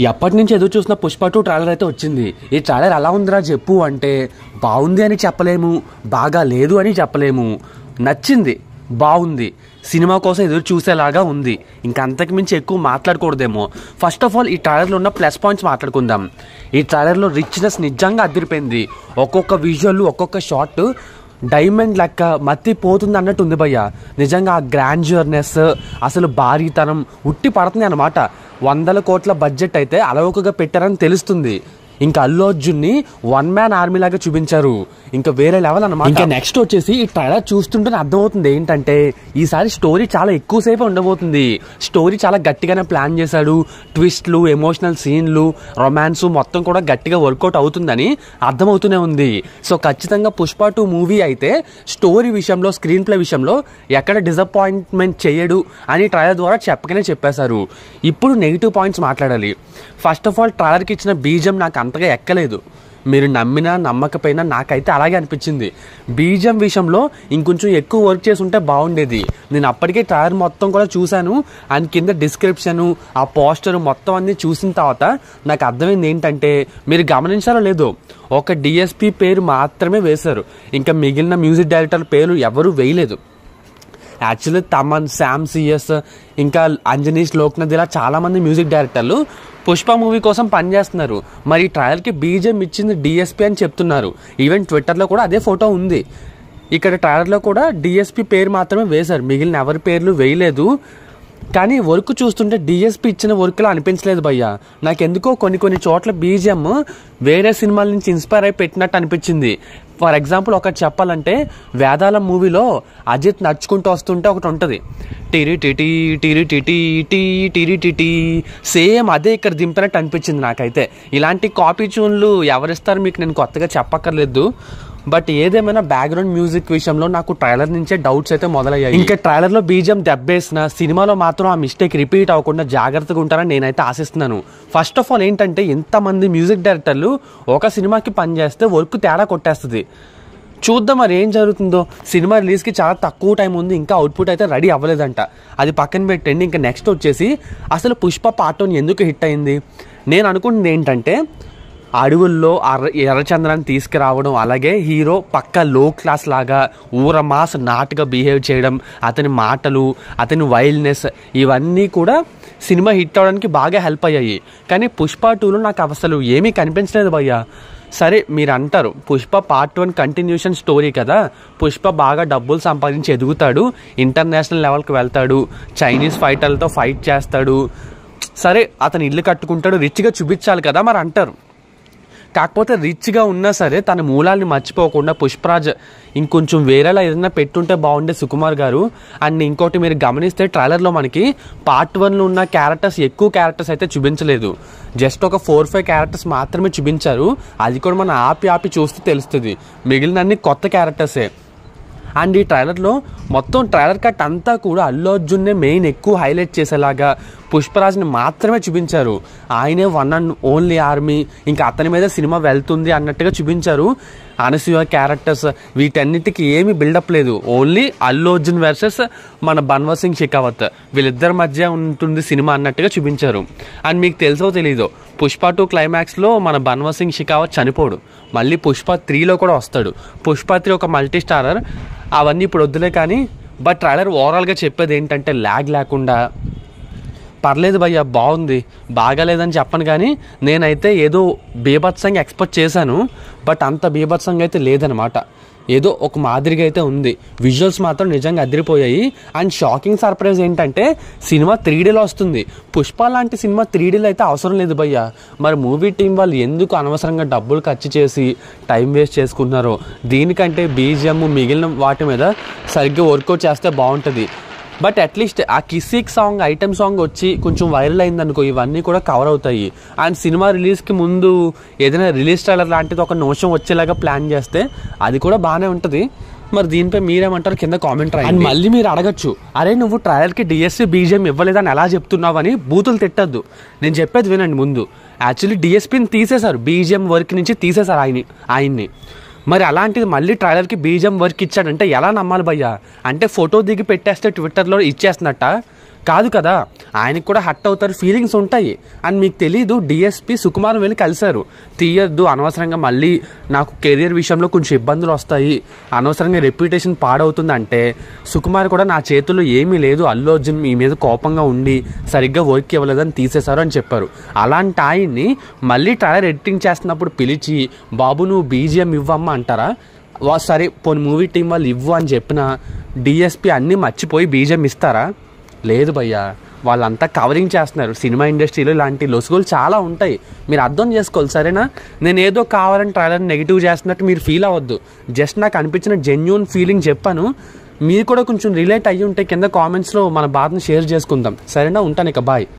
ఎప్పటి నుంచి ఎదురు చూసిన పుష్ప 2 ట్రైలర్ అయితే వచ్చింది. ఈ ట్రైలర్ ఎలా ఉందిరా చెప్పు అంటే బాగుంది అని చెప్పలేము, బాగా లేదు అని చెప్పలేము. నచ్చింది, బాగుంది, సినిమా కోసం ఎదురు చూసేలాగా ఉంది. ఇంకా అంతకు మించి ఎక్కువ మాట్లాడకూడదేమో. ఫస్ట్ ఆఫ్ ఆల్ ఈ ట్రైలర్లో ఉన్న ప్లస్ పాయింట్స్ మాట్లాడుకుందాం. ఈ ట్రైలర్లో రిచ్నెస్ నిజంగా అదిరిపోయింది. ఒక్కొక్క విజువల్, ఒక్కొక్క షాట్ డైమండ్ లెక్క మత్తి పోతుంది అన్నట్టు ఉంది భయ్య. నిజంగా ఆ గ్రాండ్యూర్నెస్, అసలు భారీతనం ఉట్టి పడుతుంది అన్నమాట. 100 కోట్ల బడ్జెట్ అయితే అలవోకగా పెట్టారని తెలుస్తుంది. ఇంకా అల్లు అర్జున్ని 1 మ్యాన్ ఆర్మీ లాగా చూపించారు. ఇంకా వేరే లెవెల్ అన్నమాట. ఇంకా నెక్స్ట్ వచ్చేసి ఈ ట్రైలర్ చూస్తుంటే అర్థమవుతుంది ఏంటంటే ఈసారి స్టోరీ చాలా ఎక్కువసేపు ఉండబోతుంది. స్టోరీ చాలా గట్టిగానే ప్లాన్ చేశాడు. ట్విస్ట్లు, ఎమోషనల్ సీన్లు, రొమాన్స్ మొత్తం కూడా గట్టిగా వర్కౌట్ అవుతుందని అర్థమవుతూనే ఉంది. సో ఖచ్చితంగా పుష్ప 2 మూవీ అయితే స్టోరీ విషయంలో, స్క్రీన్ ప్లే విషయంలో ఎక్కడ డిసప్పాయింట్మెంట్ చేయడు అని ట్రైలర్ ద్వారా చెప్పకనే చెప్పేశారు. ఇప్పుడు నెగిటివ్ పాయింట్స్ మాట్లాడాలి. ఫస్ట్ ఆఫ్ ఆల్ ట్రైలర్కి ఇచ్చిన బీజం నాకు అంతగా ఎక్కలేదు. మీరు నమ్మినా నమ్మకపోయినా నాకైతే అలాగే అనిపించింది. బీజం విషయంలో ఇంకొంచెం ఎక్కువ వర్క్ చేసి ఉంటే బాగుండేది. నేను అప్పటికే ట్రైలర్ మొత్తం కూడా చూశాను. అండ్ కింద డిస్క్రిప్షను, ఆ పోస్టర్ మొత్తం అన్ని చూసిన తర్వాత నాకు అర్థమైంది ఏంటంటే, మీరు గమనించారో లేదో, ఒక డిఎస్పి పేరు మాత్రమే వేశారు. ఇంకా మిగిలిన మ్యూజిక్ డైరెక్టర్ పేరు ఎవరూ వేయలేదు. యాక్చువల్లీ తమన్, శామ్ సిఎస్, ఇంకా అంజనీష్ లోక్నాథ్ ఇలా చాలామంది మ్యూజిక్ డైరెక్టర్లు పుష్ప మూవీ కోసం పనిచేస్తున్నారు. మరి ట్రయల్కి బీజం ఇచ్చింది డిఎస్పి అని చెప్తున్నారు. ఈవెన్ ట్విట్టర్లో కూడా అదే ఫోటో ఉంది. ఇక్కడ ట్రైలర్లో కూడా డిఎస్పి పేరు మాత్రమే వేశారు, మిగిలిన ఎవరి పేర్లు వేయలేదు. కానీ వర్క్ చూస్తుంటే డిఎస్పి ఇచ్చిన వర్క్లా అనిపించలేదు భయ్య. నాకెందుకో కొన్ని చోట్ల బీజిఎం వేరే సినిమాల నుంచి ఇన్స్పైర్ అయి పెట్టినట్టు అనిపించింది. ఫర్ ఎగ్జాంపుల్ ఒకటి చెప్పాలంటే, వేదాల మూవీలో అజిత్ నడుచుకుంటూ వస్తుంటే ఒకటి ఉంటుంది, టిరి టిటి టిరి టిటి టీ టిరి టిటి, సేమ్ అదే ఇక్కడ దింపినట్టు అనిపించింది నాకైతే. ఇలాంటి కాపీ ట్యూన్లు ఎవరిస్తారు మీకు నేను కొత్తగా చెప్పక్కర్లేదు. బట్ ఏదేమైనా బ్యాక్గ్రౌండ్ మ్యూజిక్ విషయంలో నాకు ట్రైలర్ నుంచే డౌట్స్ అయితే మొదలయ్యాయి. ఇంకా ట్రైలర్లో బీజిఎం దెబ్బేసిన సినిమాలో మాత్రం ఆ మిస్టేక్ రిపీట్ అవ్వకుండా జాగ్రత్తగా ఉంటారని నేనైతే ఆశిస్తున్నాను. ఫస్ట్ ఆఫ్ ఆల్ ఏంటంటే, ఇంతమంది మ్యూజిక్ డైరెక్టర్లు ఒక సినిమాకి పనిచేస్తే వర్క్ తేడా కొట్టేస్తుంది. చూద్దాం మరి ఏం జరుగుతుందో. సినిమా రిలీజ్కి చాలా తక్కువ టైం ఉంది, ఇంకా అవుట్పుట్ అయితే రెడీ అవ్వలేదంట. అది పక్కన పెట్టండి. ఇంకా నెక్స్ట్ వచ్చేసి అసలు పుష్ప పార్ట్ 1 ఎందుకు హిట్ అయింది? నేను అనుకుంటుంది ఏంటంటే, అడవుల్లో ఎర్రచంద్రాన్ని తీసుకురావడం, అలాగే హీరో పక్క లో క్లాస్ లాగా ఊరమాస్ నాటుగా బిహేవ్ చేయడం, అతని మాటలు, అతని వైల్డ్నెస్, ఇవన్నీ కూడా సినిమా హిట్ అవడానికి బాగా హెల్ప్ అయ్యాయి. కానీ పుష్ప 2లో నాకు అసలు ఏమీ కనిపించలేదు భయ్య. సరే మీరు అంటారు, పుష్ప పార్ట్ 1 కంటిన్యూషన్ స్టోరీ కదా, పుష్ప బాగా డబ్బులు సంపాదించి ఎదుగుతాడు, ఇంటర్నేషనల్ లెవెల్కి వెళ్తాడు, చైనీస్ ఫైటర్లతో ఫైట్ చేస్తాడు, సరే అతను ఇల్లు కట్టుకుంటాడు, రిచ్గా చూపించాలి కదా మరి అంటారు. కాకపోతే రిచ్గా ఉన్నా సరే తన మూలాల్ని మర్చిపోకుండా పుష్పరాజ్ ఇంకొంచెం వేరేలా ఏదైనా పెట్టుంటే బాగుండే సుకుమార్ గారు. అండ్ ఇంకోటి మీరు గమనిస్తే ట్రైలర్లో మనకి పార్ట్ 1లో ఉన్న క్యారెక్టర్స్, ఎక్కువ క్యారెక్టర్స్ అయితే చూపించలేదు. జస్ట్ ఒక 4-5 క్యారెక్టర్స్ మాత్రమే చూపించారు. అది కూడా మనం ఆపి చూస్తే తెలుస్తుంది. మిగిలిన అన్ని కొత్త క్యారెక్టర్సే. అండ్ ఈ ట్రైలర్లో మొత్తం ట్రైలర్ కట్ అంతా కూడా అల్లు అర్జున్నే మెయిన్ ఎక్కువ హైలైట్ చేసేలాగా పుష్పరాజ్ని మాత్రమే చూపించారు. ఆయనే 1 అండ్ ఓన్లీ ఆర్మీ, ఇంకా అతని మీద సినిమా వెళ్తుంది అన్నట్టుగా చూపించారు. అనసూయ క్యారెక్టర్స్ వీటన్నిటికీ ఏమీ బిల్డప్ లేదు. ఓన్లీ అల్లు అర్జున్ వర్సెస్ మన బన్వర్ సింగ్ షెకావత్, వీళ్ళిద్దరి మధ్య ఉంటుంది సినిమా అన్నట్టుగా చూపించారు. అండ్ మీకు తెలుసో తెలీదో, పుష్ప 2 క్లైమాక్స్లో మన బన్వర్ సింగ్ షెకావత్ చనిపోడు, మళ్ళీ పుష్ప 3లో కూడా వస్తాడు. పుష్ప 3 ఒక మల్టీ స్టారర్, అవన్నీ ఇప్పుడు వద్దులే. కానీ బట్ ట్రైలర్ ఓవరాల్గా చెప్పేది ఏంటంటే, ల్యాగ్ లేకుండా పర్లేదు భయ్య, బాగుంది, బాగాలేదని చెప్పను. కానీ నేనైతే ఏదో బీభత్సంగా ఎక్స్పెక్ట్ చేశాను, బట్ అంత బీభత్సంగా అయితే లేదనమాట. ఏదో ఒక మాదిరిగా అయితే ఉంది. విజువల్స్ మాత్రం నిజంగా అదిరిపోయాయి. అండ్ షాకింగ్ సర్ప్రైజ్ ఏంటంటే, సినిమా 3Dలో వస్తుంది. పుష్ప లాంటి సినిమా 3Dలో అయితే అవసరం లేదు భయ్య. మరి మూవీ టీం వాళ్ళు ఎందుకు అనవసరంగా డబ్బులు ఖర్చు చేసి టైం వేస్ట్ చేసుకుంటున్నారో. దీనికంటే బీజిఎం మిగిలిన వాటి మీద సరిగ్గా వర్కౌట్ చేస్తే బాగుంటుంది. బట్ అట్లీస్ట్ ఆ కిసిక్ సాంగ్, ఐటమ్ సాంగ్ వచ్చి కొంచెం వైరల్ అయిందనుకో, ఇవన్నీ కూడా కవర్ అవుతాయి. అండ్ సినిమా రిలీజ్కి ముందు ఏదైనా రిలీజ్ ట్రైలర్ లాంటిది ఒక నోషన్ వచ్చేలాగా ప్లాన్ చేస్తే అది కూడా బాగానే ఉంటుంది. మరి దీనిపై మీరేమంటారు కింద కామెంట్ రాయండి. అండ్ మళ్ళీ మీరు అడగచ్చు, అరే నువ్వు ట్రైలర్కి డిఎస్పి బీజిఎం ఇవ్వలేదని ఎలా చెప్తున్నావు అని బూతులు తిట్టద్దు. నేను చెప్పేది వినండి ముందు. యాక్చువల్లీ డిఎస్పిని తీసేశారు, బీజిఎం వర్క్ నుంచి తీసేశారు ఆయన్ని. మరి అలాంటిది మళ్ళీ ట్రైలర్కి బీజిఎం వర్క్ ఇచ్చాడంటే ఎలా నమ్మాలి భయ్యా? అంటే ఫోటో దిగి పెట్టేస్తే ట్విట్టర్లో ఇచ్చేస్తున్నట్ట? కాదు కదా, ఆయనకు కూడా హట్ అవుతారు, ఫీలింగ్స్ ఉంటాయి. అండ్ మీకు తెలీదు, డిఎస్పి సుకుమార్ వెళ్ళి కలిశారు, తీయద్దు అనవసరంగా మళ్ళీ నాకు కెరియర్ విషయంలో కొంచెం ఇబ్బందులు వస్తాయి, అనవసరంగా రెప్యుటేషన్ పాడవుతుంది అంటే సుకుమార్ కూడా నా చేతుల్లో ఏమీ లేదు, అల్లు అర్జున్ మీ మీద కోపంగా ఉండి సరిగ్గా వర్క్ ఇవ్వలేదని తీసేశారు అని చెప్పారు. అలాంటి ఆయన్ని మళ్ళీ ట్రైలర్ ఎడిటింగ్ చేస్తున్నప్పుడు పిలిచి బాబు నువ్వు బీజిఎం ఇవ్వమ్మా అంటారా? సరే పోనీ మూవీ టీం వాళ్ళు ఇవ్వు అని చెప్పిన డిఎస్పి అన్నీ మర్చిపోయి బీజిఎం ఇస్తారా? లేదు భయ్యా, వాళ్ళంతా కవరింగ్ చేస్తున్నారు. సినిమా ఇండస్ట్రీలో ఇలాంటి లొసుగులు చాలా ఉంటాయి, మీరు అర్థం చేసుకోవాలి సరేనా? నేను ఏదో కావాలని ట్రైలర్ నెగిటివ్ చేస్తున్నట్టు మీరు ఫీల్ అవ్వద్దు. జస్ట్ నాకు అనిపించిన జెన్యూన్ ఫీలింగ్ చెప్పాను. మీరు కూడా కొంచెం రిలేట్ అయ్యి ఉంటే కింద కామెంట్స్లో మన బాధను షేర్ చేసుకుందాం సరేనా? ఉంటాను ఇక, బాయ్.